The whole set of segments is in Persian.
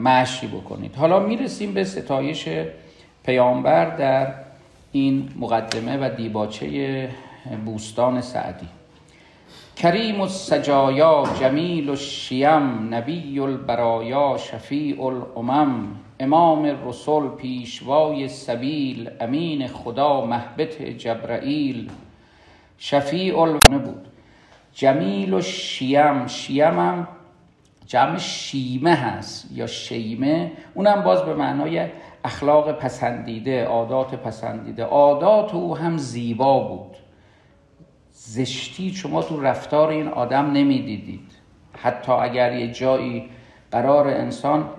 مشی بکنید. حالا میرسیم به ستایش پیامبر در این مقدمه و دیباچه بوستان سعدی. کریم السجایا جمیل الشیم نبی البرایا شفیع الامم امام الرسل پیشوای سبیل امین خدا مهبط جبرائیل شفیع بود. جمیل الشیم، شیم هم جمع شیمه هست یا شیمه، اونم باز به معنای اخلاق پسندیده، عادات پسندیده. عادات او هم زیبا بود، زشتی شما تو رفتار این آدم نمیدیدید. حتی اگر یه جایی قرار انسان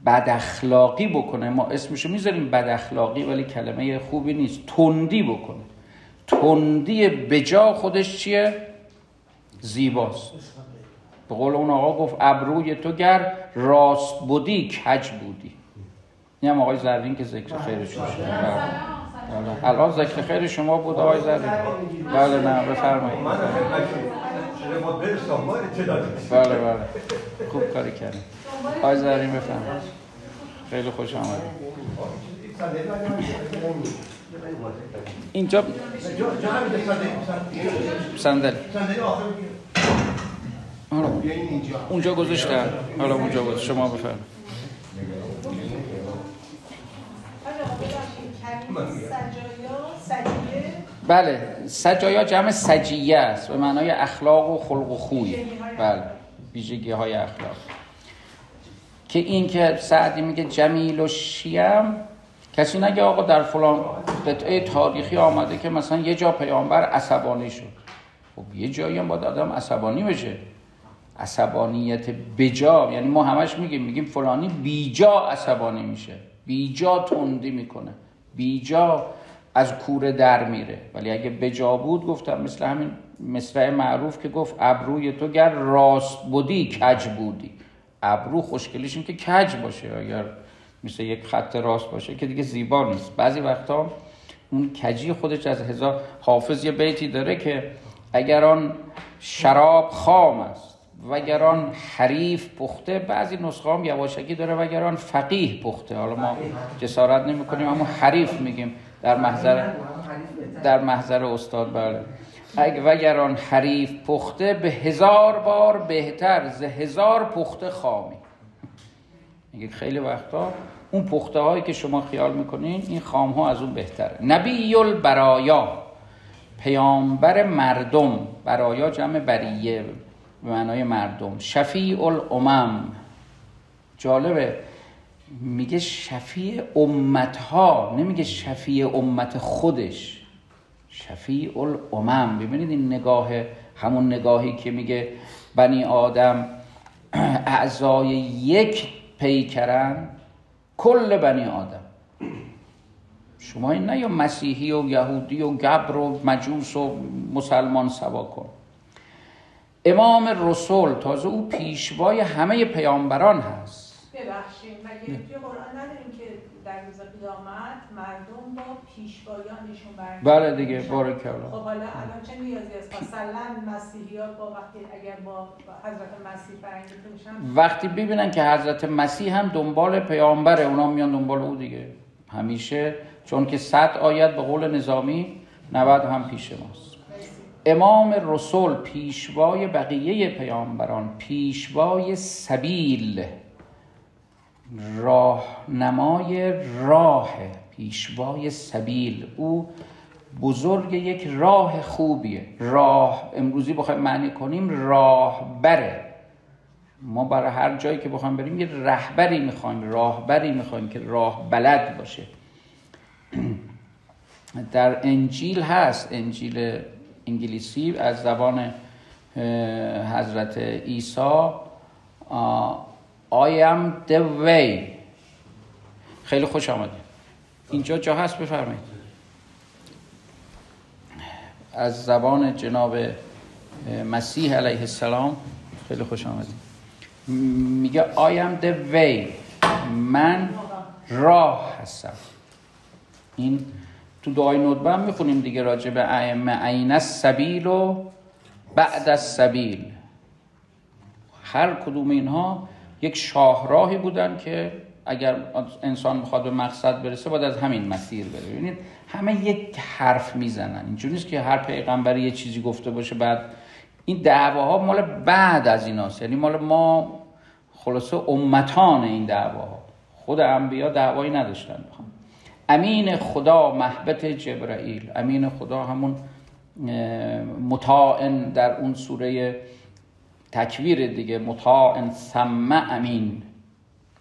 بد اخلاقی بکنه، ما اسمشو میذاریم بد اخلاقی ولی کلمه خوبی نیست، تندی بکنه. تندی بجا خودش چیه؟ زیباست. به قول اون آقا گفت ابروی تو گر راست بودی کج بودی. این هم آقای زرین که ذکر خیرشون شد. الان ذکر خیر شما بود آقای زرین؟ بله نه بفرمایید. بله بله خوب کاری کردیم آقای زرین، بفرمایید. خیلی خوش آمدید. اینجا صندلی اونجا گذاشتم، حالا اونجا بود. شما بفرمایید. بله سجایا جمع سجیه است به معنای اخلاق و خلق و خوی. بله ویژگی های اخلاق. که این که سعدی میگه جمیل و شیم، کسی نگه آقا در فلان قطعه تاریخی آمده که مثلا یه جا پیامبر عصبانی شد. خب یه جایی هم باید آدم عصبانی بشه. عصبانیت بجا، یعنی ما همش میگیم فلانی بیجا عصبانی میشه، بیجا تندی میکنه، بیجا از کوره در میره. ولی اگه بجا بود، گفتم مثل همین مصرع معروف که گفت ابروی تو گر راست بودی کج بودی. ابرو خوشگلیش این که کج باشه، اگر مثل یک خط راست باشه که دیگه زیبا نیست. بعضی وقتا اون کجی خودش از هزار. حافظ یه بیتی داره که اگر آن شراب خام است وگر آن حریف پخته، بعضی نسخه هم یواشکی داره وگر آن فقیه پخته. حالا ما جسارت نمی کنیم اما حریف میگیم در محضر استاد. بله وگر آن حریف پخته به 1000 بار بهتر ز 1000 پخته خامی. میگه خیلی وقتا اون پخته هایی که شما خیال میکنین این خام ها از اون بهتره. نبی البرایا، پیامبر مردم. برایا جمع بریه به معنای مردم. شفیع الامم، جالبه میگه شفیع امت ها، نمیگه شفیع امت خودش. شفیع الامم. ببینید این نگاه، همون نگاهی که میگه بنی آدم اعضای یک پیکرن، کل بنی آدم. شما این نه یا مسیحی و یهودی و گبر و مجوس و مسلمان سوا کن. امام رسول، تازه او پیشوای همه پیامبران هست. ببخشید مگه توی قرآن نداریم که در روز قیامت مردم با پیشوایانشون برمی‌گردن؟ بله دیگه، بارک الله. خب حالا الان چه نیازی است مثلا مسیحیات با وقتی اگر با حضرت مسیح برانگیخته بشن، وقتی ببینن که حضرت مسیح هم دنبال پیامبره، اونا میان دنبال او دیگه همیشه، چون که 100 آیت به قول نظامی 90 هم پیش ماست. امام رسول، پیشوای بقیه پیامبران، پیشوای سبیل، راهنمای راه، پیشوای سبیل. او بزرگ یک راه خوبیه. راه امروزی بخوایم معنی کنیم راهبره. ما برای هر جایی که بخوایم بریم یه رهبری میخوایم، راهبری میخوایم که راه بلد باشه. در انجیل هست، انجیل انگلیسی از زبان حضرت عیسی I am the way. خیلی خوش آمدید. اینجا جا هست، بفرمایید. از زبان جناب مسیح علیه السلام. خیلی خوش آمدید. میگه I am the way، من راه هستم. این تو دعای ندبه هم میخونیم دیگه راجع به ائمه، عین السبیل و بعد السبیل. هر کدوم اینها یک شاهراهی بودن که اگر انسان میخواد به مقصد برسه باید از همین مسیر بره. ببینید همه یک حرف میزنن، اینجوری نیست که هر پیغمبری یه چیزی گفته باشه بعد این دعواها مال بعد از ایناست، یعنی مال ما خلاصه امتان این دعواها. خود انبیا دعوایی نداشتن. امین خدا مهبت جبرائیل، امین خدا همون مطاعن در اون سوره تکویر دیگه، مطاعن ثم امین،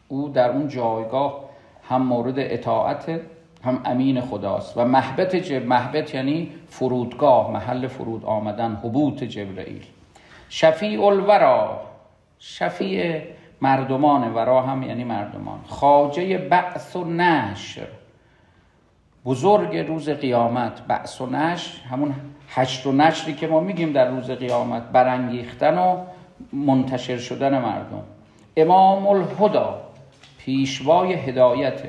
او در اون جایگاه هم مورد اطاعت هم امین خداست. و مهبت یعنی فرودگاه، محل فرود آمدن، هبوط جبرائیل. شفیع الورا، شفیع مردمان، ورا هم یعنی مردمان. خواجه بعث و نشر، بزرگ روز قیامت. بعث و نشر همون حشر و نشری که ما میگیم در روز قیامت، برانگیختن و منتشر شدن مردم. امام الهدا، پیشوای هدایت.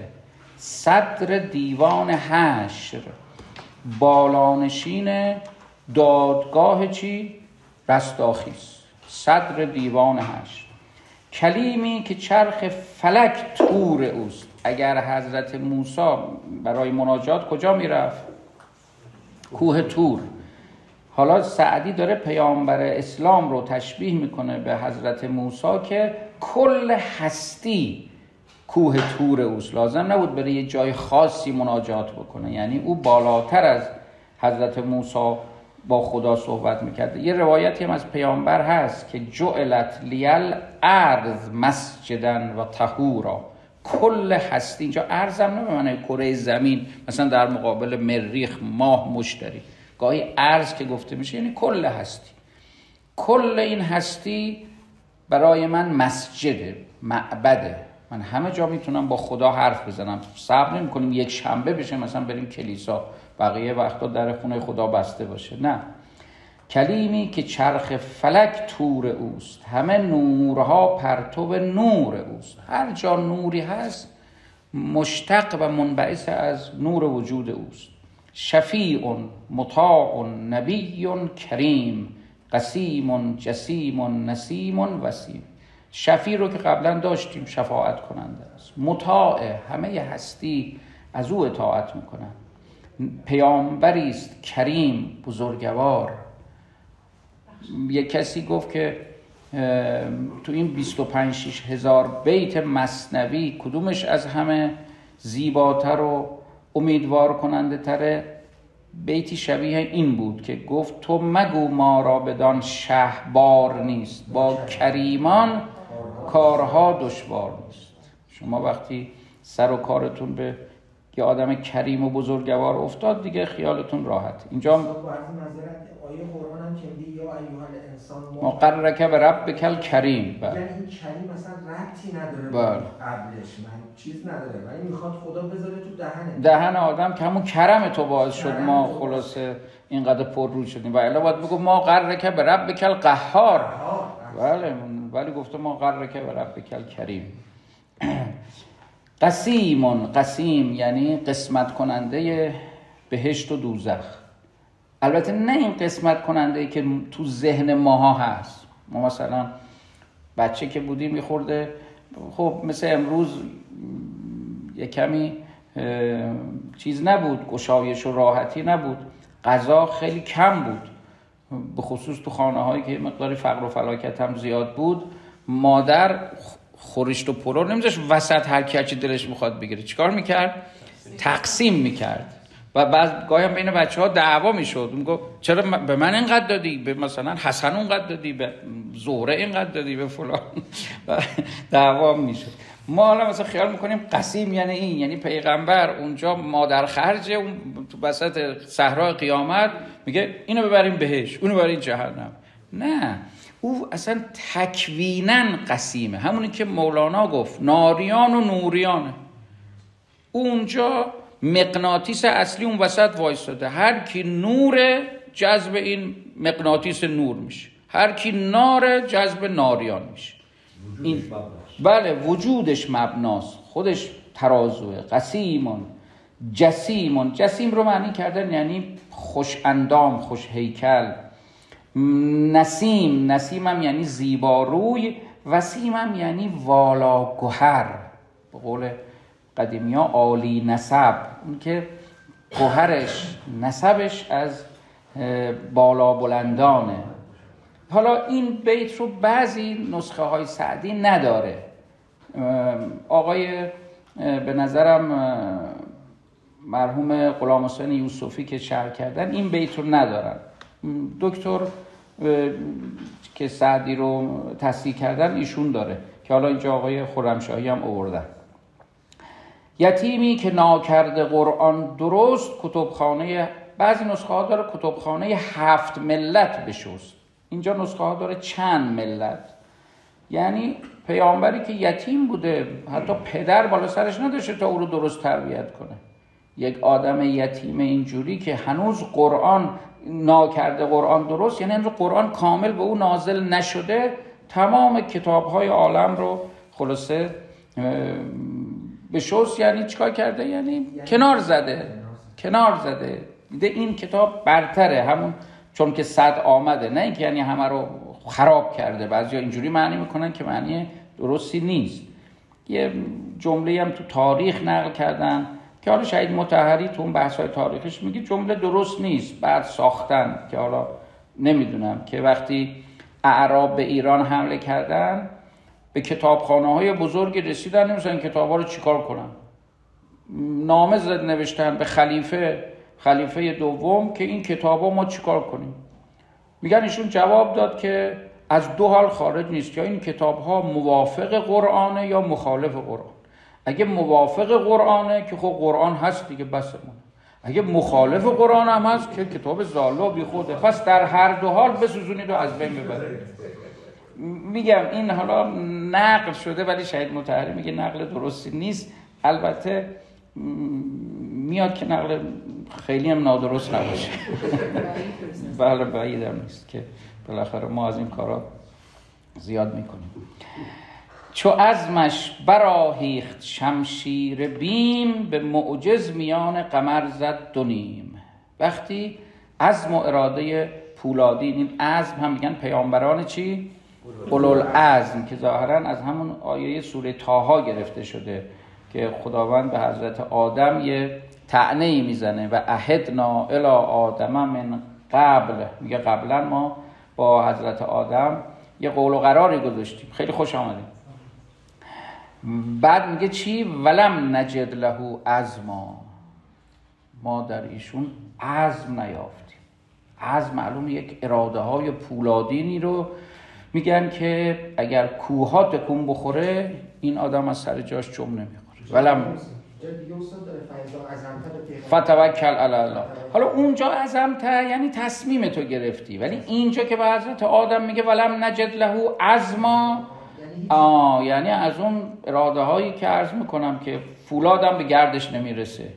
صدر دیوان حشر، بالانشین دادگاه چی؟ رستاخیز. صدر دیوان حشر. کلیمی که چرخ فلک تور اوست. اگر حضرت موسی برای مناجات کجا میرفت؟ کوه تور. حالا سعدی داره پیامبر اسلام رو تشبیه میکنه به حضرت موسی که کل هستی کوه تور اوست. لازم نبود بره یه جای خاصی مناجات بکنه، یعنی او بالاتر از حضرت موسی با خدا صحبت میکرده. یه روایتی هم از پیامبر هست که جعلت لیل ارض مسجدن و طهورا. کل هستی، اینجا ارض هم نه به معنی کره زمین، مثلا در مقابل مریخ، ماه، مشتری. گاهی ارض که گفته میشه یعنی کل هستی. کل این هستی برای من مسجده، معبده. من همه جا میتونم با خدا حرف بزنم. صبر نمی کنیم یک شنبه بشه مثلا بریم کلیسا، بقیه وقتا در خونه خدا بسته باشه. نه، کلیمی که چرخ فلک تور اوست، همه نورها پرتو نور اوست. هر جا نوری هست مشتق و منبعث از نور وجود اوست. شفیع مطاع نبی کریم، قسیم جسیم نسیم وسیم. شفیع رو که قبلا داشتیم، شفاعت کننده است. مطاع، همه هستی از او اطاعت میکنن. پیامبری است کریم، بزرگوار. یک کسی گفت که تو این 25-6 هزار بیت مثنوی کدومش از همه زیباتر و امیدوار کننده تره؟ بیتی شبیه این بود که گفت تو مگو ما را بدان شهبار نیست، با کریمان کارها دشوار نیست. شما وقتی سر و کارتون به یه آدم کریم و بزرگوار افتاد دیگه خیالتون راحت. اینجا آیه قرآن هم که میگه یا ایها الانسان ما قررک بربک کریم. یعنی این کریم مثلا ربطی نداره با قبلش، من چیز نداره، ولی میخواد خدا بذاره تو دهن آدم که همون کرم تو باعث شد ما خلاصه اینقدر پر رو شدیم. و الا باید بگو ما قررک بربک القهار. بله، ولی گفته ما قررک بربک کریم. قسیم یعنی قسمت کننده بهشت و دوزخ. البته نه این قسمت کننده که تو ذهن ماها هست. ما مثلا بچه که بودیم میخورده، خب مثل امروز یه کمی چیز نبود، گشایش و راحتی نبود، غذا خیلی کم بود، به خصوص تو خانه هایی که مقداری فقر و فلاکت هم زیاد بود. مادر خورشت و پلو نمیذاشت وسط هر کی دلش میخواد بگیره. چیکار میکرد؟ تقسیم میکرد. و بعد گاهی هم بین بچه‌ها دعوا میشد. میگفت چرا به من اینقدر دادی، به مثلا حسن اونقدر دادی، به زهره اینقدر دادی، به فلان. و دعوا میشد. ما حالا مثلا خیال میکنیم قسیم یعنی این، یعنی پیغمبر اونجا مادر خرجه، اون تو وسط صحرای قیامت میگه اینو ببریم بهش، اونو ببریم جهنم. نه، او اصلا تکویناً قسیمه. همونی که مولانا گفت ناریان و نوریانه. اونجا مغناطیس اصلی اون وسط وایستاده. هر کی نور جذب این مغناطیس نور میشه، هر کی نار جذب ناریان میشه. این بله وجودش مبناست، خودش ترازوه. قسیمون جسیم رو معنی کردن یعنی خوش اندام، خوش هیکل. نسیم هم یعنی زیباروی وسیم هم یعنی والا گوهر، به قول قدیمی ها عالی نسب، اون که گوهرش نسبش از بالا بلندانه. حالا این بیت رو بعضی نسخه های سعدی نداره. آقای به نظرم مرحوم غلام حسین یوسفی که شرح کردن این بیت رو ندارن. دکتر که سعدی رو تصحیح کردن ایشون داره که حالا اینجا آقای خرمشاهی هم آوردن. یتیمی که ناکرده قرآن درست، کتبخانه، بعضی نسخه ها داره کتبخانه 7 ملت بشست، اینجا نسخه ها داره چند ملت، یعنی پیامبری که یتیم بوده، حتی پدر بالا سرش نداشته تا او رو درست تربیت کنه. یک آدم یتیم اینجوری که هنوز قرآن ناکرده قرآن درست، یعنی هنوز قرآن کامل به او نازل نشده، تمام کتاب‌های عالم رو خلاصه بشست. یعنی چیکار کرده؟ یعنی کنار زده. دیده این کتاب برتره، همون چون که صد آمده، نه اینکه یعنی همه رو خراب کرده. بعضیا اینجوری معنی میکنن که معنی درستی نیست. یه جمله هم تو تاریخ نقل کردن که حالا شهید مطهری تو اون بحث‌های تاریخش میگه جمله درست نیست، بعد ساختن، که حالا نمیدونم، که وقتی اعراب به ایران حمله کردن به کتابخانه‌های بزرگی رسیدن، نمی‌دونن کتاب‌ها رو چیکار کنن. نامه نوشتن به خلیفه دوم که این کتاب‌ها ما چیکار کنیم. میگن ایشون جواب داد که از دو حال خارج نیست، یا این کتاب‌ها موافق قرآنه یا مخالف قرآن. اگه موافق قرآنه که خب قرآن هست دیگه، بسمونه. اگه مخالف قرآن هم هست که کتاب ضاله و بیخوده، پس در هر دو حال بسوزونید و از بین ببرید. میگم این حالا نقل شده، ولی شهید مطهری میگه نقل درستی نیست. البته میاد که نقل خیلی هم نادرست نباشه. بله بعیدم نیست که بالاخره ما از این کارا زیاد میکنیم. چو عزمش برآهیخت شمشیر بیم، به معجز میان قمر زد دو نیم. وقتی عزم و اراده پولادی، این عزم هم میگن پیامبران چی؟ اولوالعزم، که ظاهرا از همون آیه سوره طه گرفته شده که خداوند به حضرت آدم یه طعنه‌ای میزنه و عهدنا الی آدم من قبل، میگه قبلا ما با حضرت آدم یه قول و قراری گذاشتیم، خیلی خوش آمدیم. بعد میگه چی؟ ولم نجد له عزما، ما در ایشون عزم نیافتیم. عزم معلوم یک اراده های پولادینی رو میگن که اگر کوها تکون بخوره این آدم از سر جاش جم نمیخوره. ولم فتوکل علی الله. حالا اونجا عزمت یعنی تصمیم تو گرفتی، ولی اینجا که به حضرت آدم میگه ولم نجد له عزما، یعنی از اون اراده هایی که عرض میکنم که فولادم به گردش نمیرسه.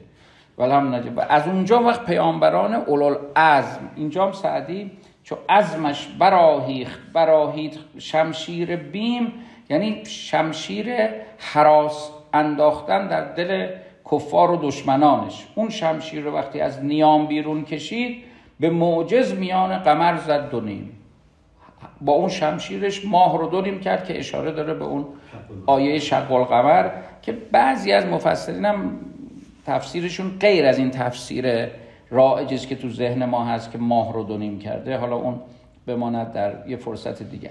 ولم نجد، از اونجا وقت پیامبران اولوالعزم، اینجا هم سعدی چو عزمش براهید شمشیر بیم، یعنی شمشیر هراس انداختن در دل کفار و دشمنانش. اون شمشیر رو وقتی از نیام بیرون کشید، به معجز میان قمر زد دو نیم. با اون شمشیرش ماه رو دو نیم کرد، که اشاره داره به اون آیه شق القمر که بعضی از مفسرین هم تفسیرشون غیر از این تفسیر رایجی است که تو ذهن ما هست که ماه رو دو نیم کرده. حالا اون بماند در یه فرصت دیگه.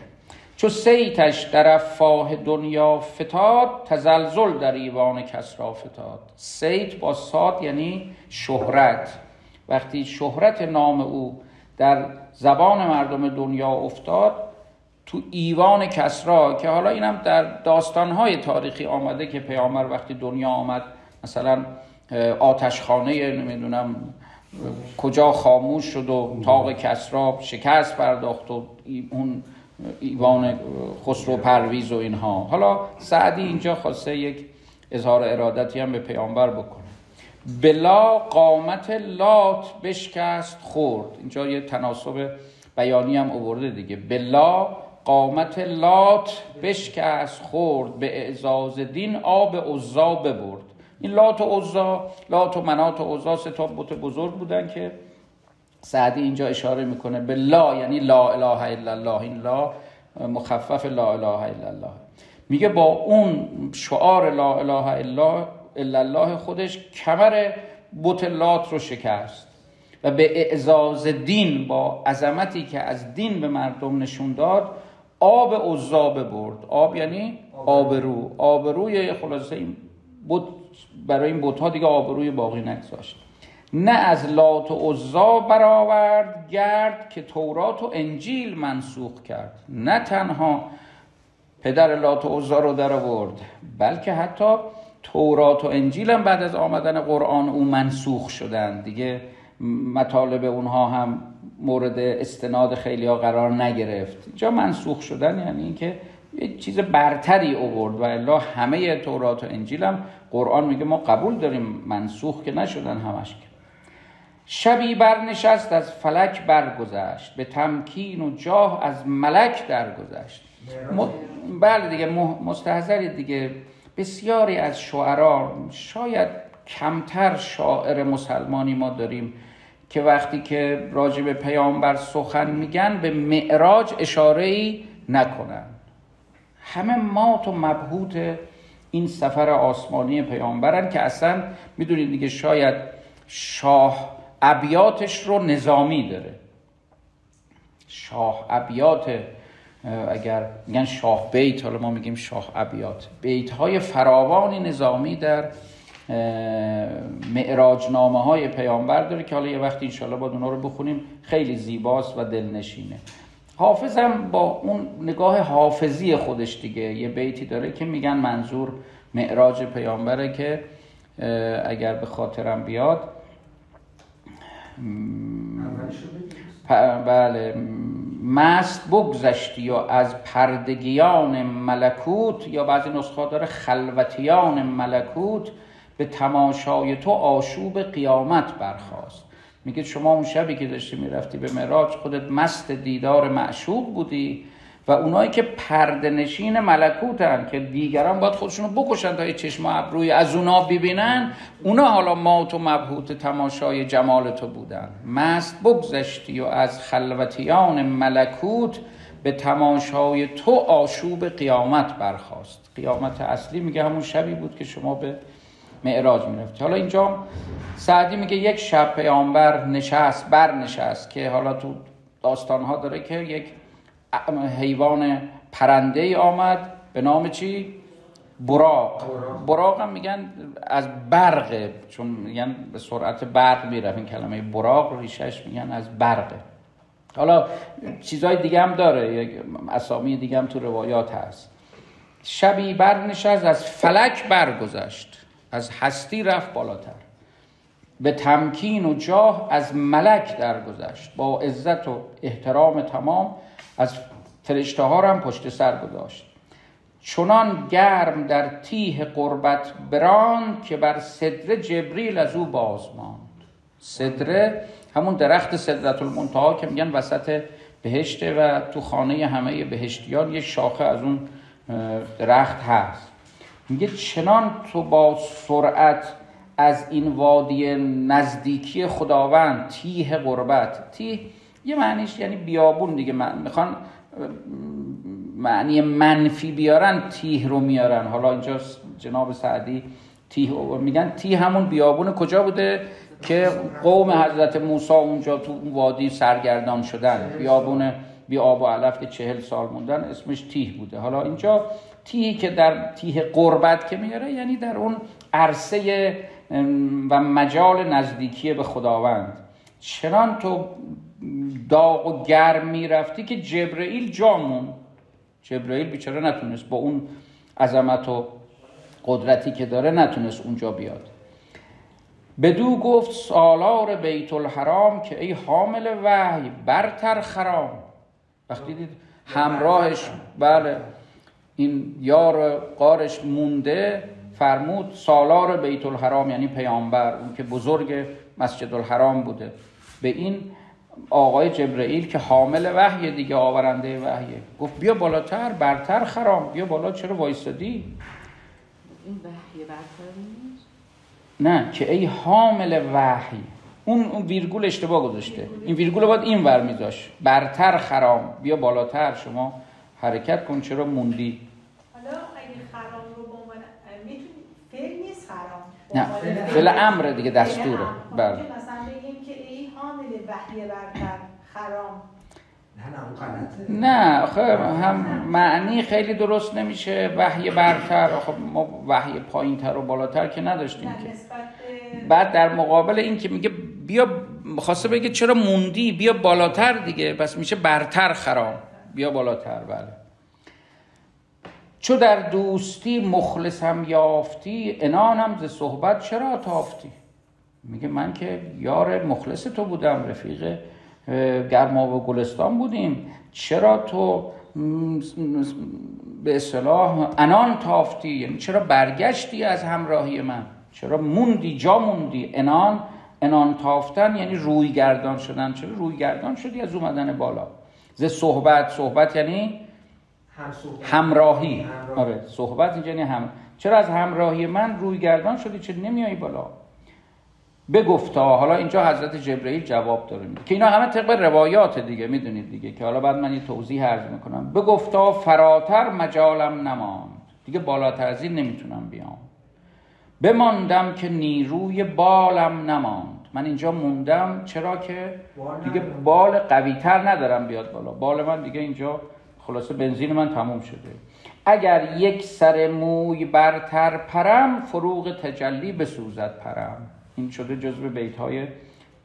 چو سیتش در افواه دنیا فتاد، تزلزل در ایوان کسری فتاد. سیت با صاد یعنی شهرت. وقتی شهرت نام او در زبان مردم دنیا افتاد، تو ایوان کسری، که حالا اینم در داستان‌های تاریخی آمده که پیامبر وقتی دنیا آمد مثلا آتشخانه نمیدونم کجا خاموش شد و طاق کسری شکست پرداخت و اون ایوان خسرو پرویز و اینها. حالا سعدی اینجا خواسته یک اظهار ارادتی هم به پیامبر بکنه. بلا قامت لات بشکست خورد، اینجا یه تناسب بیانی هم آورده دیگه. بلا قامت لات بشکست خورد، به اعزاز دین آب عزا ببرد. این لات و عزا، لات و منات و عزا سه تا بت بزرگ بودن که سعدی اینجا اشاره میکنه به لا، یعنی لا اله الا الله. این لا مخفف لا اله الا الله. میگه با اون شعار لا اله الا الله خودش کمر بتلات رو شکست و به اعزاز دین با عظمتی که از دین به مردم نشون داد آب عزا برد. آب یعنی آبرو، آبروی خلاصه این برای این بت‌ها دیگه آبروی باقی نگذاشت. نه از لات و عزا برآورد گرد که تورات و انجیل منسوخ کرد. نه تنها پدر لات و عزا رو در آورد بلکه حتی تورات و انجیل هم بعد از آمدن قرآن او منسوخ شدن دیگه. مطالب اونها هم مورد استناد خیلی ها قرار نگرفت. جا منسوخ شدن یعنی اینکه یه چیز برتری آورد و الا همه تورات و انجیل هم قرآن میگه ما قبول داریم، منسوخ که نشدن همش. که شبی برنشست از فلک برگذشت، به تمکین و جاه از ملک درگذشت. بله دیگه مستحضری دیگه. بسیاری از شعرا، شاید کمتر شاعر مسلمانی ما داریم که وقتی که راجع به پیامبر سخن میگن به معراج اشاره‌ای نکنن. همه مات و مبهوت این سفر آسمانی پیامبرن که اصلا میدونید دیگه شاید شاه ابیاتش رو نظامی داره. شاه ابیات، اگر میگن شاه بیت، حالا ما میگیم شاه ابیات، بیت‌های فراوانی نظامی در معراج نامه های پیامبر داره که حالا یه وقتی انشالله باید اونا رو بخونیم، خیلی زیباست و دلنشینه. حافظ هم با اون نگاه حافظی خودش دیگه یه بیتی داره که میگن منظور معراج پیامبره که اگر به خاطرم بیاد بله، مست بگذشتی و از پردگیان ملکوت، یا بعضی نسخه داره خلوتیان ملکوت، به تماشای تو آشوب قیامت برخاست. میگه شما اون شبی که داشتی میرفتی به معراج خودت مست دیدار معشوق بودی و اونایی که پرده نشین ملکوتن که دیگران باید خودشونو بکشن تا یه چشم ابروی از اونا ببینن، اونا حالا مات و مبهوت تماشای جمال تو بودن. مست بگذشتی و از خلوتیان ملکوت، به تماشای تو آشوب قیامت برخاست. قیامت اصلی میگه همون شبی بود که شما به معراج میرفتی. حالا اینجا سعدی میگه یک شب پیامبر برنشست که حالا تو داستانها داره که یک حیوان پرنده ای آمد به نام چی؟ براق هم میگن از برقه، چون میگن به سرعت برق میرفت. این کلمه براق ریشش میگن از برقه. حالا چیزای دیگه هم داره، یک اسامی دیگه هم تو روایات هست. شبی برنشست از فلک برگذشت، از هستی رفت بالاتر، به تمکین و جاه از ملک درگذشت، با عزت و احترام تمام از فرشته ها هم پشت سر گذاشت. چنان گرم در تیه قربت بران، که بر صدر جبریل از او بازماند. صدره همون درخت سدرة المنتهی که میگن وسط بهشته و تو خانه همه بهشتیان یک شاخه از اون درخت هست. میگه چنان تو با سرعت از این وادی نزدیکی خداوند، تیه قربت، تیه یه معنیش یعنی بیابون دیگه، میخوان معنی منفی بیارن تیه رو میارن. حالا اینجا جناب سعدی تیه میگن، تیه همون بیابون کجا بوده که قوم حضرت موسی اونجا تو اون وادی سرگردان شدن، بیابون بی آب و علف که 40 سال موندن، اسمش تیه بوده. حالا اینجا تیهی که در تیه قربت که میاره یعنی در اون عرصه و مجال نزدیکی به خداوند. چنان تو داغ و گرم میرفتی که جبرئیل جامون، جبرئیل بیچاره نتونست با اون عظمت و قدرتی که داره نتونست اونجا بیاد. بدو گفت سالار بیت الحرام، که ای حامل وحی برتر خرام. وقتی دید همراهش بله این یار قارش مونده، فرمود سالار بیت الحرام یعنی پیامبر، اون که بزرگ مسجد الحرام بوده، به این آقای جبرئیل که حامل وحی دیگه، آورنده وحیه، گفت بیا بالاتر، برتر خرام، بیا بالا، چرا وایسادی؟ این وحی برتر نیست؟ نه، که ای حامل وحی، اون ویرگول اشتباه گذاشته، این ویرگول باید این ور میذاش، برتر خرام، بیا بالاتر، شما حرکت کن، چرا موندی؟ حالا اگه خرام رو به عنوان میتونی فعل نیست خرام، نه فعل امر دیگه، دستوره. بله مثلا بگیم که ای حامل وحی برتر خرام. نه اون غلطه. نه آخه هم معنی خیلی درست نمیشه. وحی برتر، آخه ما وحی پایینتر و بالاتر که نداشتیم که. بعد در مقابل این که میگه بیا، خواسته بگه چرا موندی، بیا بالاتر دیگه، پس میشه برتر خرام، بیا بالاتر. بله. چو در دوستی مخلصم یافتی، عنانم ز صحبت چرا تافتی. میگه من که یار مخلص تو بودم، رفیق گرما و گلستان بودیم، چرا تو به اصطلاح عنان تافتی، یعنی چرا برگشتی از همراهی من، چرا موندی، جا موندی. عنان تافتن یعنی روی گردان شدن، چرا روی گردان شدی از اومدن بالا. ز صحبت یعنی همراهی. آره صحبت یعنی چرا از همراهی من روی گردان شدی، چرا نمیایی بالا. بگفتا، حالا اینجا حضرت جبرئیل جواب داره میده که اینا همه طبق روایات دیگه، میدونید دیگه که حالا بعد من یه توضیح عرض میکنم. بگفتا فراتر مجالم نماند، دیگه بالاتر از این نمیتونم بیام. بماندم که نیروی بالم نماند، من اینجا موندم چرا که دیگه بال قوی تر ندارم بیاد بالا، بال من دیگه اینجا خلاصه بنزین من تموم شده. اگر یک سر موی برتر پرم، فروغ تجلی بسوزد پرم. این شده جزو بیت‌های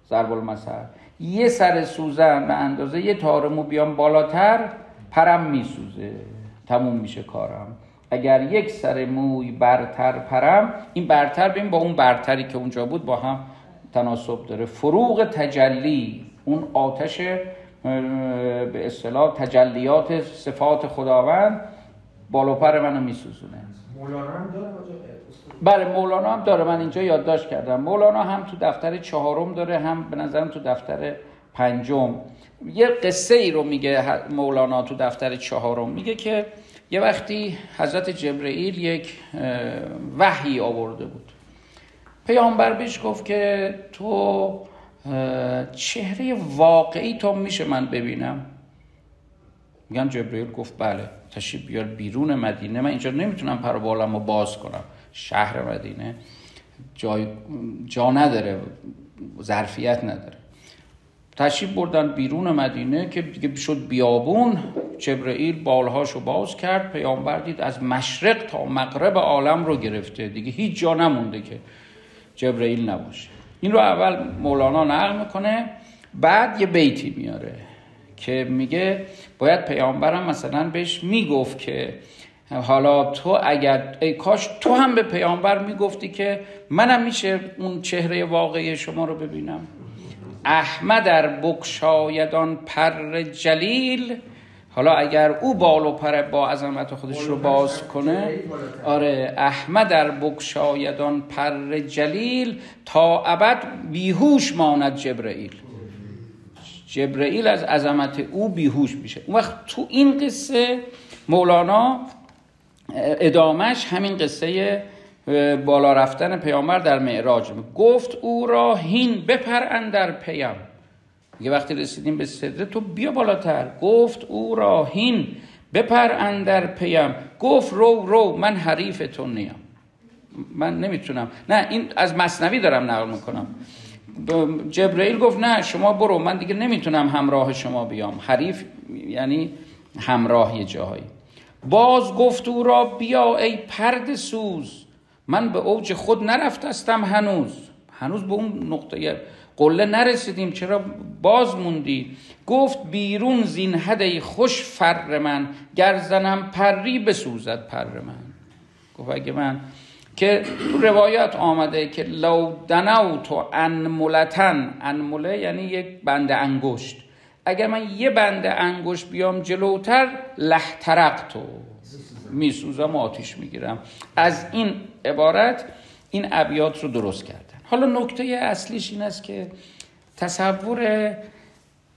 ضرب المثل. یه سر سوزن به اندازه یه تار مو بیام بالاتر، پرم میسوزه، تموم میشه کارم. اگر یک سر موی برتر پرم، این برتر ببین با اون برتری که اونجا بود با هم تناسب داره. فروغ تجلی، اون آتش به اصطلاح تجلیات صفات خداوند بالا پر منو میسوزونه. مولانا هم داره؟ بله مولانا هم داره، من اینجا یادداشت کردم. مولانا هم تو دفتر 4 داره، هم به نظرم تو دفتر 5. یه قصه ای رو میگه مولانا تو دفتر 4، میگه که یه وقتی حضرت جبرئیل یک وحی آورده بود. پیامبر بهش گفت که تو چهره واقعی تو میشه من ببینم؟ میگم جبرئیل گفت بله، تشریف بیار بیرون مدینه، من اینجا نمیتونم پر و بالمو باز کنم، شهر مدینه جا نداره، ظرفیت نداره. تشریف بردن بیرون مدینه که دیگه شد بیابون. جبرئیل بالهاشو باز کرد، پیامبر دید از مشرق تا مغرب عالم رو گرفته، دیگه هیچ جا نمونده که جبرئیل نباشه. این رو اول مولانا نقل میکنه، بعد یه بیتی میاره که میگه باید پیامبرم مثلا بهش میگفت که حالا تو اگر ای کاش تو هم به پیامبر میگفتی که منم میشه اون چهره واقعی شما رو ببینم. احمد در بگشایدان پر جلیل، حالا اگر او بال و پر با عظمت خودش رو باز کنه، آره احمد در بگشایدان پر جلیل، تا ابد بیهوش ماند جبرئیل. جبرئیل از عظمت او بیهوش میشه. اون وقت تو این قصه مولانا ادامش همین قصه بالا رفتن پیامبر در معراج گفت او را هین بپر اندر پیم. یه وقتی رسیدیم به سدره تو بیا بالاتر. گفت او را هین بپر اندر پیم، گفت رو من حریف تو نیم. من نمیتونم، نه این از مثنوی دارم نقل میکنم. جبرئیل گفت نه شما برو، من دیگه نمیتونم همراه شما بیام. حریف یعنی همراه یه جایی. باز گفت او را بیا ای پرده سوز، من به اوج خود نرفتستم هنوز به اون نقطه قله نرسیدیم، چرا باز موندی؟ گفت بیرون زین هدی خوش فر من، گر زنم پری بسوزد پر من. گفت اگه من که روایت آمده که لو دنوت انملتن، انمله یعنی یک بند انگشت، اگر من یه بند انگشت بیام جلوتر لحترقتو، میسوزم و آتیش میگیرم. از این عبارت این ابیات رو درست کردن. حالا نکته اصلیش این است که تصور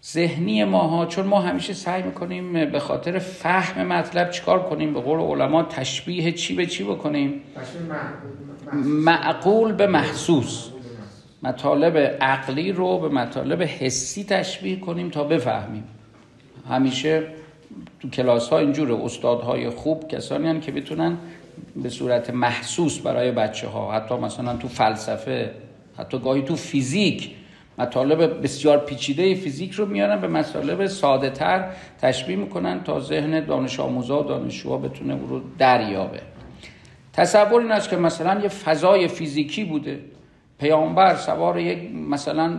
ذهنی ماها، چون ما همیشه سعی میکنیم به خاطر فهم مطلب چیکار کنیم، به قول علما تشبیه چی به چی بکنیم، معقول به محسوس، مطالب عقلی رو به مطالب حسی تشبیه کنیم تا بفهمیم. همیشه تو کلاس ها اینجوره، استادهای خوب کسانی هستند که بتونن به صورت محسوس برای بچه ها، حتی مثلا تو فلسفه، حتی گاهی تو فیزیک، مطالب بسیار پیچیده فیزیک رو میارن به مطالب ساده تر تشبیه میکنن تا ذهن دانش آموزا و دانشجوها بتونه اون رو دریابه. تصور این است که مثلا یه فضای فیزیکی بوده، پیامبر سوار یک مثلا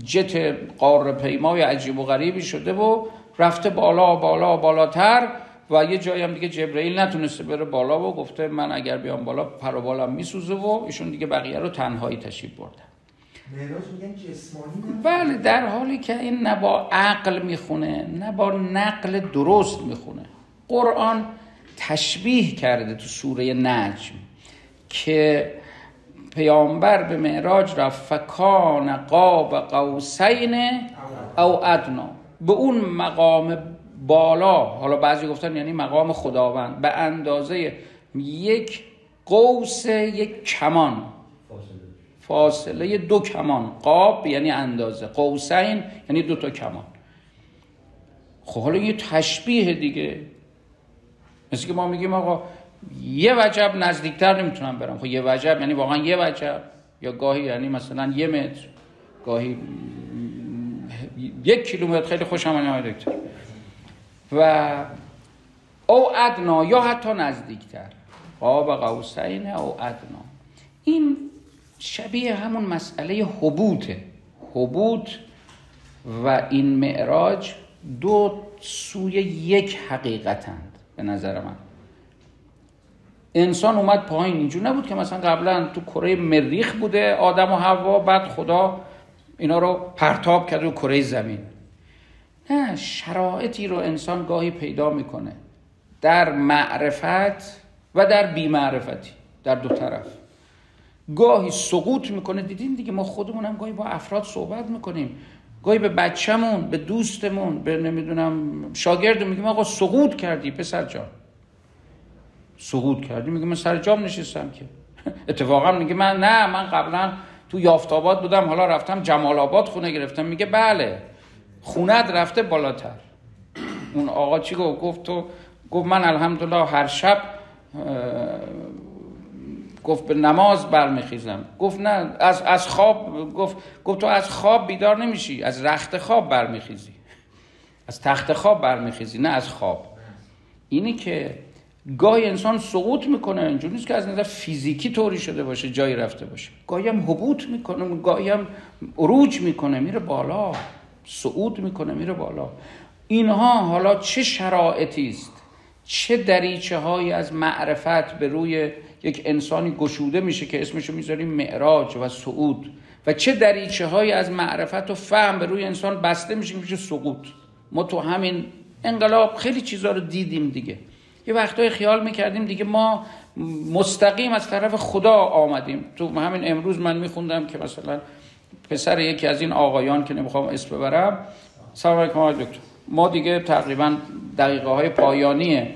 جت قاره پیمای عجیب و غریبی شده و رفته بالا بالا بالاتر و یه جایی هم دیگه جبرئیل نتونسته بره بالا و گفته من اگر بیام بالا پر و بالم میسوزه و ایشون دیگه بقیه رو تنهایی تشریف بردن. معراج میگن جسمانی. بله، در حالی که این نه با عقل میخونه نه با نقل درست میخونه. قرآن تشبیه کرده تو سوره نجم که پیامبر به معراج رفت فکان قاب قوسین او ادنا، به اون مقام بالا، حالا بعضی گفتن یعنی مقام خداوند، به اندازه یک قوس یک کمان، فاصله 2 کمان. قاب یعنی اندازه، قوسین یعنی 2 تا کمان. خب حالا یه تشبیه دیگه، مثل که ما میگیم آقا یه وجب نزدیکتر نمیتونم برم. خب یه وجب یعنی واقعا یه وجب، یا گاهی یعنی مثلا 1 متر، گاهی 1 کیلومتر. خیلی خوشم آمد دکتر. و او ادنا، یا حتی نزدیکتر، قاب قوسین او ادنا. این شبیه همون مسئله حبوط و این معراج 2 سوی یک حقیقتند به نظر من. انسان اومد پایین، اینجور نبود که مثلا قبلا تو کره مریخ بوده آدم و حوا، بعد خدا اینا رو پرتاب کرده رو کره زمین. نه، شرایطی رو انسان گاهی پیدا میکنه در معرفت و در بی‌معرفتی، در 2 طرف. گاهی سقوط میکنه. دیدین دیگه، ما خودمون هم گاهی با افراد صحبت میکنیم، گاهی به بچه‌مون، به دوستمون، به نمیدونم شاگرد میگیم آقا سقوط کردی پسر جان، سقوط کردی. میگه من سر جام نشستم که. اتفاقا میگه من قبلا تو یافت‌آباد بودم، حالا رفتم جمال آباد خونه گرفتم. میگه بله، خونت رفته بالاتر. اون آقا چی گفت من الحمدلله هر شب گفت به نماز برمیخیزم. گفت نه، از خواب، گفت تو از خواب بیدار نمیشی، از رخت خواب برمیخیزی، از تخت خواب برمیخیزی، نه از خواب. اینی که گاهی انسان سقوط میکنه، اینجوری نیست که از نظر فیزیکی طوری شده باشه جایی رفته باشه. گاهی هم هبوط میکنه، گاهی هم عروج میکنه میره بالا، صعود میکنه میره بالا. اینها حالا چه شرایطی است، چه دریچه هایی از معرفت به روی یک انسانی گشوده میشه که اسمشو میذاریم معراج و صعود، و چه دریچه هایی از معرفت و فهم به روی انسان بسته میشه سقوط. ما تو همین انقلاب خیلی چیزا رو دیدیم دیگه. یه وقتایی خیال میکردیم دیگه ما مستقیم از طرف خدا آمدیم. تو همین امروز من میخوندم که مثلا پسر یکی از این آقایان که نمیخوام اسم ببرم، سلام علیکم آقای دکتر، ما دیگه تقریبا دقیقه های پایانی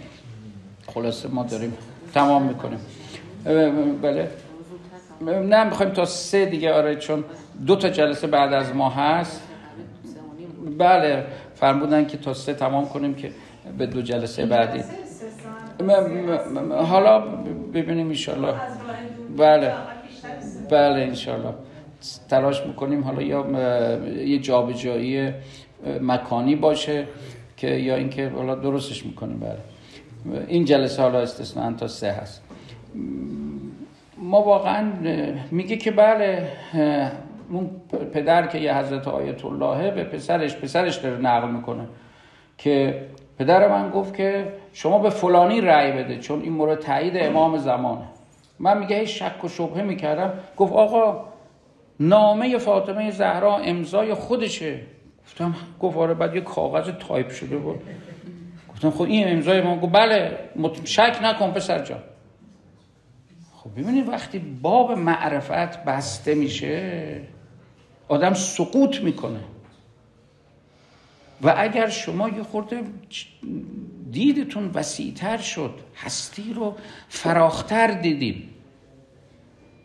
خلاصه ما داریم تمام میکنیم. بله نه میخوایم تا 3 دیگه، آره، چون 2 تا جلسه بعد از ما هست. بله فرمودن که تا 3 تمام کنیم که به 2 جلسه بعدی. حالا ببینیم انشالله. بله انشالله تلاش میکنیم حالا یا یه جابجایی مکانی باشه که یا اینکه حالا درستش میکنیم. بله این جلسه حالا استثناء تا 3 هست. ما واقعا میگه که بله اون پدر که یه حضرت آیت اللهه به پسرش داره نقل میکنه که پدر من گفت که شما به فلانی رأی بده چون این مورد تایید امام زمانه. من میگه هیچ شک و شبهه میکردم. گفت آقا نامه فاطمه زهرا امضای خودشه. گفت آره. بعد یه کاغذ تایپ شده بود. گفتم خب این امضای ما؟ گفت بله شک نکن پسر جان. خب ببینید وقتی باب معرفت بسته میشه آدم سقوط میکنه. و اگر شما یه خورده دیدتون وسیع‌تر شد، هستی رو فراختر دیدیم،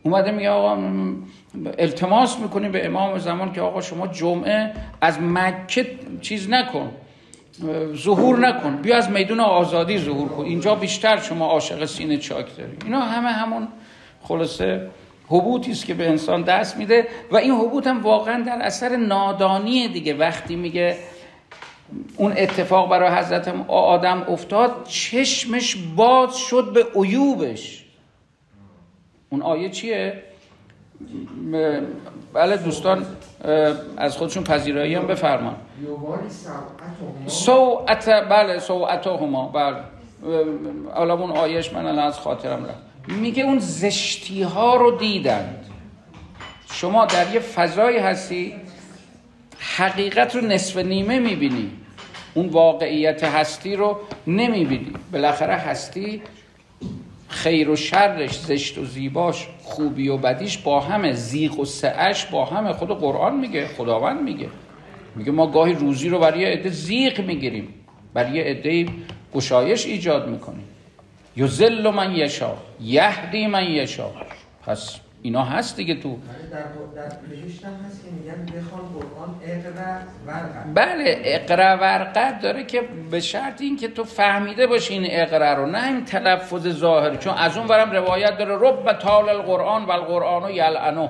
اومده میگه آقا التماس میکنیم به امام زمان که آقا شما جمعه از مکه چیز نکن، ظهور نکن، بیا از میدون آزادی ظهور کن، اینجا بیشتر شما عاشق سینه چاک داری. اینا همون خلاصه هبوطی است که به انسان دست میده و این هبوط هم واقعا در اثر نادانیه دیگه. وقتی میگه اون اتفاق برای حضرت آدم افتاد، چشمش باز شد به عیوبش. اون آیه چیه؟ بله دوستان از خودشون پذیرایی هم بفرمان. سوءتهما. بله الان اون آیهش من الان از خاطرم رفت. میگه اون زشتی ها رو دیدند. شما در یه فضایی هستی حقیقت رو نصف نیمه میبینی، اون واقعیت هستی رو نمیبینی. بالاخره هستی خیر و شرش، زشت و زیباش، خوبی و بدیش با همه، زیغ و سعش با همه. خود قرآن میگه، خداوند میگه ما گاهی روزی رو برای یه عده زیغ میگیریم، برای یه عده گشایش ایجاد میکنیم. یذل من یشاء یهدی من یشاء. پس اینا هست دیگه تو در بهشت هم هست که میگن بخوان قرآن اقرا ورقه. بله اقرا ورقه داره که به شرط این که تو فهمیده باشی این اقرا رو، نه این تلفظ ظاهری. چون از اون ورم روایت داره رب طال القرآن و القرآن یلعنه.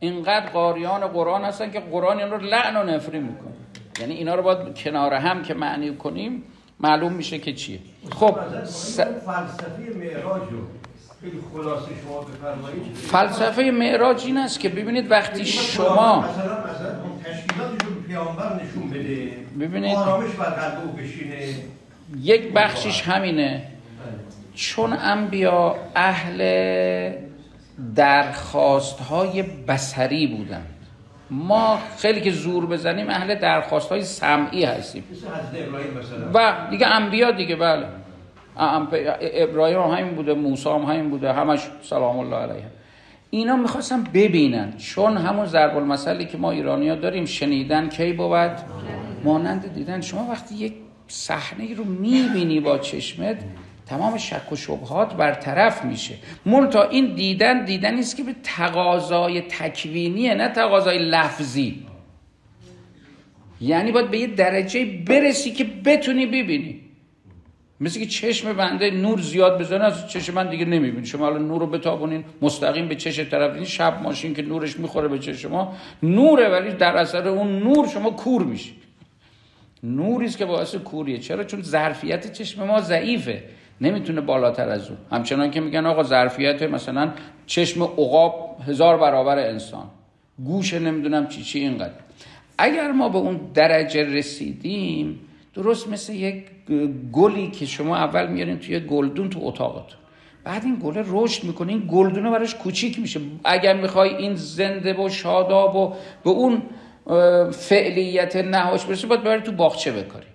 اینقدر قاریان قرآن هستن که قرآن این رو لعن و نفری میکنه. یعنی اینا رو باید کنار هم که معنی کنیم معلوم میشه که چیه. خب فلسفه معراج رو خیلی خلاصه شما بفرمایید. فلسفه معراج این است که ببینید وقتی شما مثلا تشکیلاتش رو پیامبر نشون بده، ببینید آرامش بر قلب او بشینه. یک بخشش همینه، چون انبیا اهل درخواست‌های بصری بودن. ما خیلی که زور بزنیم اهل درخواست‌های سمعی هستیم. مثل حضرت ابراهیم مثلا. و دیگه انبیا دیگه بله. ابراهیم هم همین بوده، موسی هم همین بوده، همش سلام الله علیه. اینا میخواستن ببینن، چون همون ضرب المثلی که ما ایرانی‌ها داریم، شنیدن کی بود مانند دیدن. شما وقتی یک صحنه رو میبینی با چشمت، تمام شک و شبهات برطرف میشه. منتها این دیدن است که به تقاضای تکوینیه، نه تقاضای لفظی. یعنی باید به یه درجه برسی که بتونی ببینی. مثل که چشم بنده نور زیاد بزنه از چشم من دیگه نمیبینی. شما الان نور رو بتابونین مستقیم به چشم طرف بدین، شب ماشین که نورش میخوره به چشم شما نوره، ولی در اثر اون نور شما کور میشی. نوری است که باعث کوریه. چرا؟ چون ظرفیت چشم ما ضعیفه، نمیتونه بالاتر از اون. همچنان که میگن آقا ظرفیت مثلا چشم عقاب 1000 برابر انسان، گوش نمیدونم چی اینقدر. اگر ما به اون درجه رسیدیم، درست مثل یک گلی که شما اول میارین توی گلدون تو اتاقتون، بعد این گل رشد میکنه، این گلدونه براش کوچیک میشه. اگر میخوای این زنده و شاداب و به اون فعلیت نهاش برسی، باید ببری تو باغچه بکاری،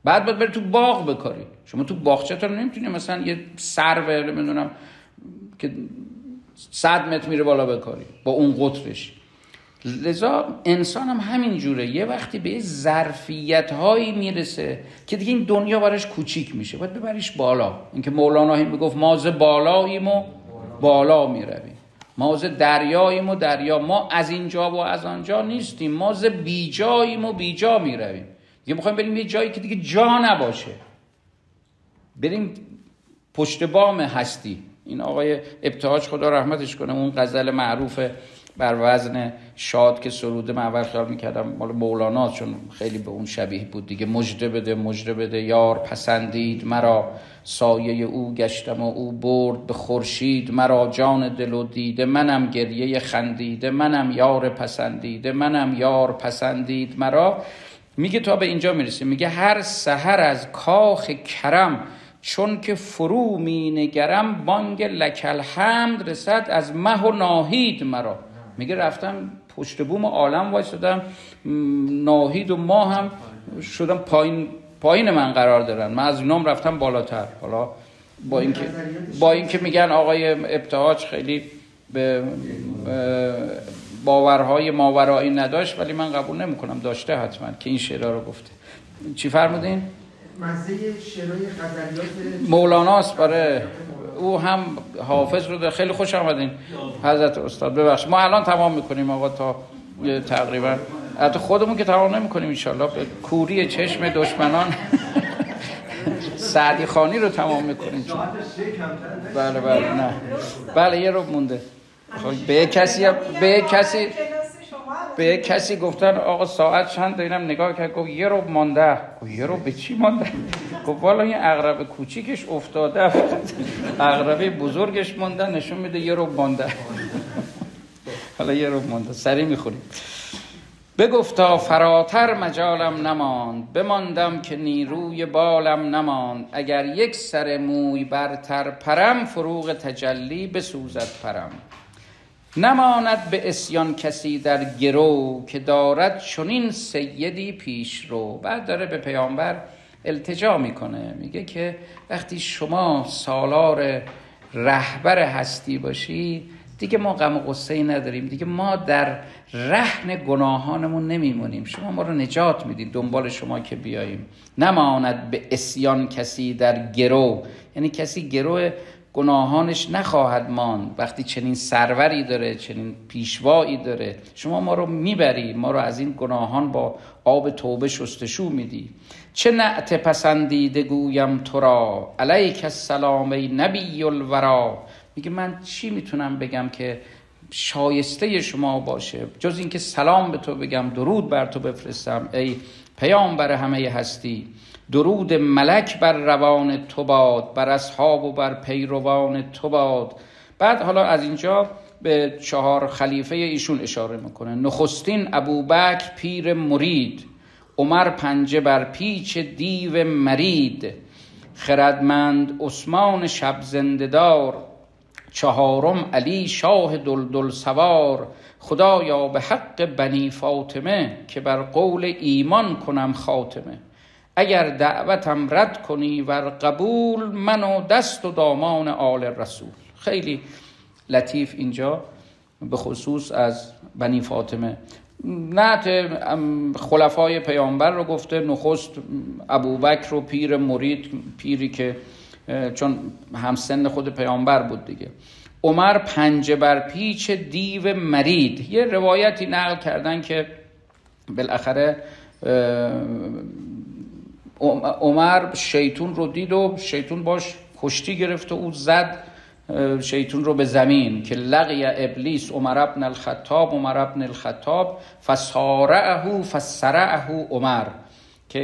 بعد باید بری تو باغ بکاری. شما تو باغچه تو نمیتونی مثلا یه سرو نمیدونم که 100 متر میره بالا بکاری با اون قطرش. لذا انسان هم همین جوره، یه وقتی به ظرفیت هایی میرسه که دیگه این دنیا براش کوچیک میشه، باید ببریش بالا. اینکه مولانا هم میگفت ما ز بالاییم و بالا میرویم، ما ز دریاییم و دریا، ما از اینجا و از آنجا نیستیم، ما ز بیجاییم و بیجا میرویم. دیگه میخوایم بریم یه جایی که دیگه جا نباشه، بریم پشت بام هستی. این آقای ابتهاج خدا رحمتش کنه، اون غزل معروف بر وزن شاد که سروده، من اول خیال میکردم مال مولانا، چون خیلی به اون شبیه بود دیگه. مژده بده مژده بده یار پسندید مرا، سایه او گشتم و او برد به خورشید مرا، جان دل و دیده منم گریه خندیده، منم یار پسندیده منم یار پسندید مرا. میگه تا به اینجا میرسه، میگه هر سحر از کاخ کرم، چون که فرو می نگرم، بانگ لکل حمد رسد از مه و ناهید مرا. میگه رفتم پشت بوم عالم وایسادم، ناهید و ماه هم شدم پایین من قرار دارن، من از اینام رفتم بالاتر. حالا با اینکه میگن آقای ابتهاج خیلی به باورهای ماورایی نداشت، ولی من قبول نمیکنم داشته حتما که این شعرها رو گفته. چی فرمودین؟ مزه شعرهای غزلیات مولاناست. برای او هم حافظ رو خیلی خوش آمدین حضرت استاد. ببخشید ما الان تمام میکنیم آقا تا تقریبا حتی خودمون که تمام نمی‌کنیم ان شاءالله به کوری چشم دشمنان سعدی خانی رو تمام می‌کنیم. بله نه بله یه رو مونده. به کسی گفتن آقا ساعت چند؟ اینم نگاه کرد گفت یه رو مونده. گفت یه رو به چی مونده؟ گفت والا این عقرب کوچیکش افتاده، عقرب بزرگش مونده، نشون میده یه رو مونده. حالا یه رو مونده سری میخوریم. بگفتا فراتر مجالم نماند، بماندم که نیروی بالم نماند. اگر یک سر موی برتر پرم، فروغ تجلی بسوزد پرم. نماند به عصیان کسی در گرو، که دارد چنین سیدی پیش رو. بعد داره به پیامبر التجا میکنه، میگه که وقتی شما سالار رهبر هستی باشی دیگه ما غم و غصه‌ای نداریم، دیگه ما در رهن گناهانمون نمیمونیم، شما ما رو نجات میدید، دنبال شما که بیاییم. نماند به عصیان کسی در گرو، یعنی کسی گرو گناهانش نخواهد ماند. وقتی چنین سروری داره، چنین پیشوایی داره، شما ما رو میبری، ما رو از این گناهان با آب توبه شستشو میدی. چه نعت پسندیده گویم تو را، علیک السلام ای نبی الورا. میگه من چی میتونم بگم که شایسته شما باشه جز این که سلام به تو بگم، درود بر تو بفرستم ای پیامبر همه هستی. درود ملک بر روان تو باد، بر اصحاب و بر پیروان تو باد. بعد حالا از اینجا به 4 خلیفه ایشون اشاره میکنه. نخستین ابوبکر پیر مرید، عمر پنجه بر پیچ دیو مرید. خردمند عثمان شب زنده‌دار، 4م علی شاه دلدل سوار. خدایا به حق بنی فاطمه، که بر قول ایمان کنم خاتمه. اگر دعوتم رد کنی ور قبول، من و دست و دامان آل رسول. خیلی لطیف اینجا به خصوص از بنی فاطمه. نعت خلفای پیامبر رو گفته. نخست ابوبکر رو پیر مرید، پیری که چون همسن خود پیامبر بود دیگه. عمر پنجه بر پیچ دیو مرید. یه روایتی نقل کردن که بالاخره عمر شیطون رو دید و شیطون باش کشتی گرفت و او زد شیطون رو به زمین که لقی ابلیس عمر ابن الخطاب فسرعه عمر، که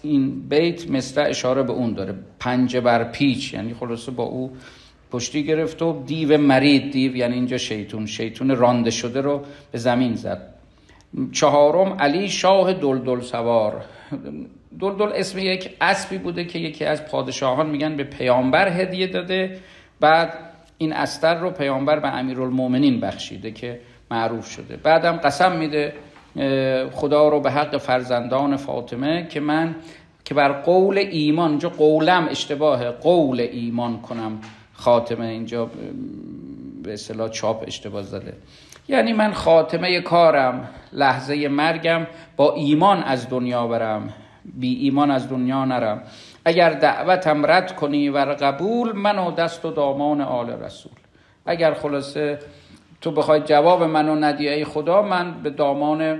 این بیت مثل اشاره به اون داره. پنجه بر پیچ یعنی خلاصه با او کشتی گرفت و دیو مرید، دیو یعنی اینجا شیطون رانده شده رو به زمین زد. 4م علی شاه دلدل سوار. دلدل اسم یک اسبی بوده که یکی از پادشاهان میگن به پیامبر هدیه داده، بعد این استر رو پیامبر به امیرالمومنین بخشیده که معروف شده. بعدم قسم میده خدا رو به حق فرزندان فاطمه که من که بر قول ایمان، اینجا قولم اشتباهه، قول ایمان کنم خاتمه، اینجا به اصطلاح چاپ اشتباه زده. یعنی من خاتمه کارم لحظه مرگم با ایمان از دنیا برم، بی ایمان از دنیا نرم. اگر دعوتم رد کنی ور قبول، من و دست و دامان آل رسول. اگر خلاصه تو بخوای جواب منو ندی ای خدا، من به دامان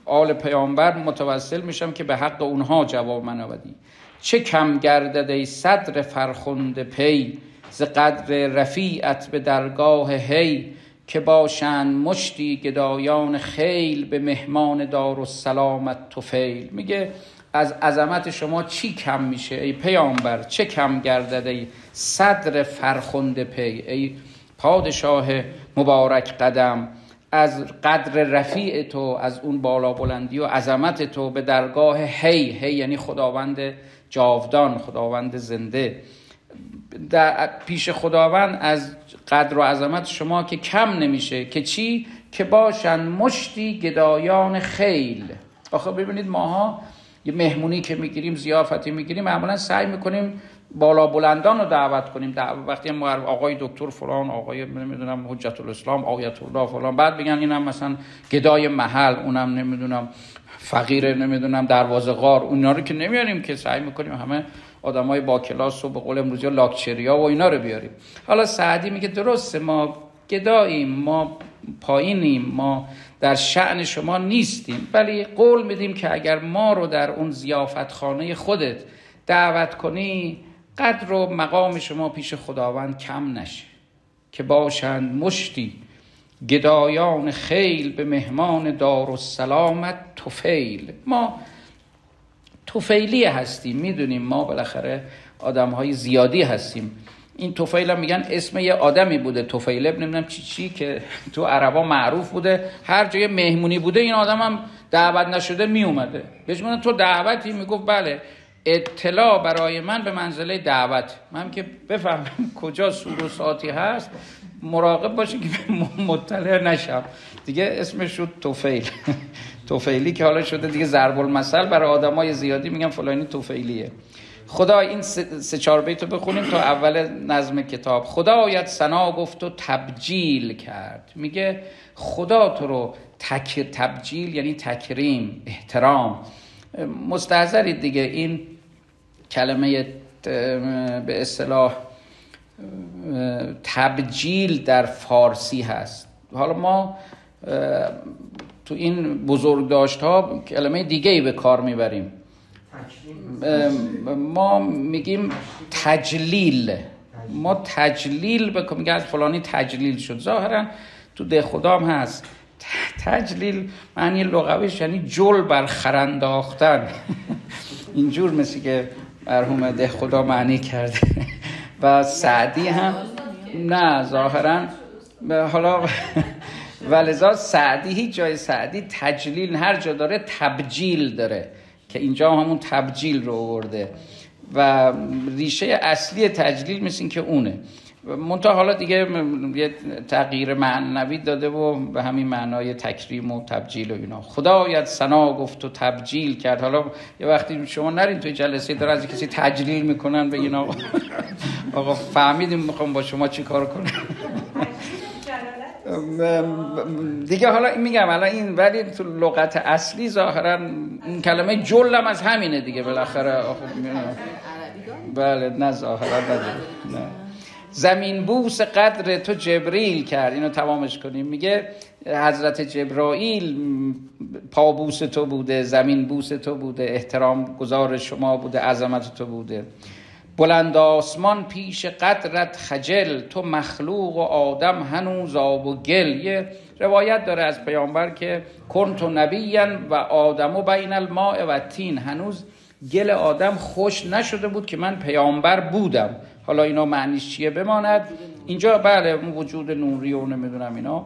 آل پیامبر متوسل میشم که به حق اونها جواب منو بدی. چه کم گردد ای صدر فرخنده پی، ز قدر رفیعت به درگاه هی. که باشند مشتی گدایان خیل، به مهمان دارالسلامت طفیل. میگه از عظمت شما چی کم میشه ای پیامبر، چه کم گردد ای صدر فرخنده پی، ای پادشاه مبارک قدم، از قدر رفیع تو، از اون بالا بلندی و عظمت تو به درگاه هی یعنی خداوند جاودان، خداوند زنده. در پیش خداوند از قدر و عظمت شما که کم نمیشه، که چی؟ که باشن مشتی گدایان خیل. آخه ببینید ماها یه مهمونی که میگیریم، ضیافتی میگیریم، معمولا سعی میکنیم بالا بلندان رو دعوت کنیم. وقتی ما آقای دکتر فلان، آقای نمیدونم حجت الاسلام، آیت الله فلان، بعد بگن اینم مثلا گدای محل، اونم نمیدونم فقیر نمیدونم دروازه غار، اونا رو که نمیاریم، که سعی میکنیم همه آدمای با کلاس و به قول امروزی لاکچریا و اینا رو بیاریم. حالا سعدی میگه درسته ما گداییم، ما پایینیم، ما در شأن شما نیستیم، ولی قول میدیم که اگر ما رو در اون ضیافتخانه خودت دعوت کنی قدر و مقام شما پیش خداوند کم نشه، که باشند مشتی گدایان خیل به مهمان دارالسلامت طفیل. ما طفیلی هستیم، میدونیم ما بالاخره آدم‌های زیادی هستیم. این طفیل هم میگن اسم یه آدمی بوده، طفیل ابن نمیدونم چی که تو عربا معروف بوده، هر جای مهمونی بوده این آدم هم دعوت نشده میومده. بهش میگن تو دعوتی؟ میگفت بله. اطلاع برای من به منزله دعوت، من که بفهمم کجا سور و ساعتی هست مراقب باشه که مطلع نشم دیگه. اسمش شد طفیل. طفیلی که حالا شده دیگه ضرب المثل برای آدمای زیادی، میگن فلانی طفیلیه. خدا این 3-4 بیت رو بخونیم تا اول نظم کتاب. خدایت ثنا گفت و تبجیل کرد. میگه خدا تو رو تبجیل یعنی تکریم، احترام. مستحضرید دیگه این کلمه به اصطلاح تبجیل در فارسی هست. حالا ما تو این بزرگداشت ها کلمه دیگه‌ای به کار میبریم، ما میگیم تجلیل. ما تجلیل بکنیم، میگه از فلانی تجلیل شد. ظاهرا تو ده خدا هم هست تجلیل، معنی لغویش یعنی جل بر خرانداختن. اینجور مثل که مرحوم ده خدا معنی کرده. و سعدی هم نه ظاهرا، حالا ولذا سعدی هیچ جای سعدی تجلیل، هر جا داره تبجیل داره، که اینجا همون تبجیل رو آورده و ریشه اصلی تجلیل مثل این که اونه. منتها حالا دیگه یه تغییر معنوی داده و به همین معنای تکریم و تبجیل و اینا. خدایت ثنا گفت و تبجیل کرد. حالا یه وقتی شما نرین توی جلسه داره از کسی تجلیل میکنن بگین آقا فهمیدیم میخوام با شما چی کار کنم دیگه. حالا میگم الان این، ولی تو لغت اصلی ظاهرا این کلمه جلم از همینه دیگه بالاخره. بله نه ظاهرا نه. زمین بوس قدر تو جبریل کرد. اینو تمامش کنیم. میگه حضرت جبرائیل پابوس تو بوده، زمین بوس تو بوده، احترام گزار شما بوده، عظمت تو بوده. بلند آسمان پیش قدرت خجل، تو مخلوق و آدم هنوز آب و گل. یه روایت داره از پیامبر که کنت نبیًا و آدم و بین الماء و تین، هنوز گل آدم خوش نشده بود که من پیامبر بودم. حالا اینا معنیش چیه بماند اینجا. بله وجود نوری و نمیدونم اینا،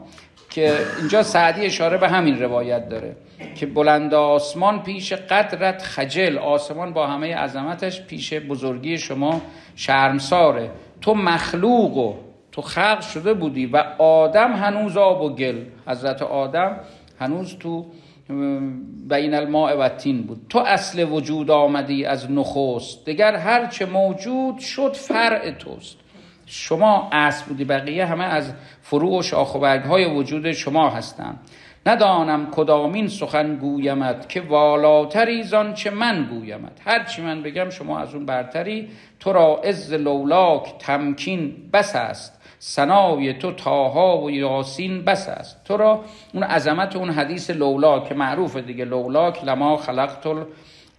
که اینجا سعدی اشاره به همین روایت داره که بلند آسمان پیش قدرت خجل، آسمان با همه عظمتش پیش بزرگی شما شرمساره. تو مخلوق و تو خلق شده بودی و آدم هنوز آب و گل، حضرت آدم هنوز تو بین الماء و تین بود. تو اصل وجود آمدی از نخست، دگر هر چه موجود شد فرع توست. شما اصل بودی، بقیه همه از فروع و شاخ و برگ‌های وجود شما هستند. ندانم کدامین سخن گویمت، که والاتری زان چه من گویمت. هر چی من بگم شما از اون برتری. تو را عز لولاک تمکین بس است، ثنای تو طه و یاسین بس است. تو را اون عظمت اون حدیث لولاک که معروفه دیگه، لولاک لما خلقت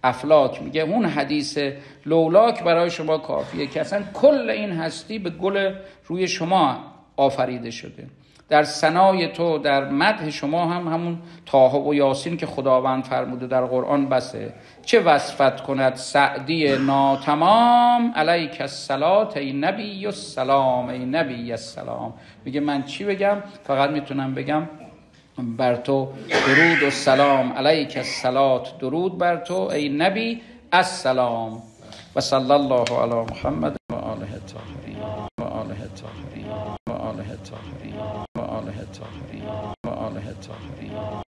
الافلاک. میگه اون حدیث لولاک برای شما کافیه که اصلا کل این هستی به گل روی شما آفریده شده. در ثنای تو، در مدح شما هم همون طه و یاسین که خداوند فرموده در قرآن بسه. چه وصفت کند سعدی ناتمام، علیک الصلاة ای نبی السلام، ای نبی السلام. میگه من چی بگم؟ فقط میتونم بگم بر تو درود و سلام، علیک الصلاة، درود بر تو ای نبی السلام. و صلی الله علی محمد و آله الطاهرین و آله الطاهرین و آله الطاهرین و آله الطاهرین و آله الطاهرین.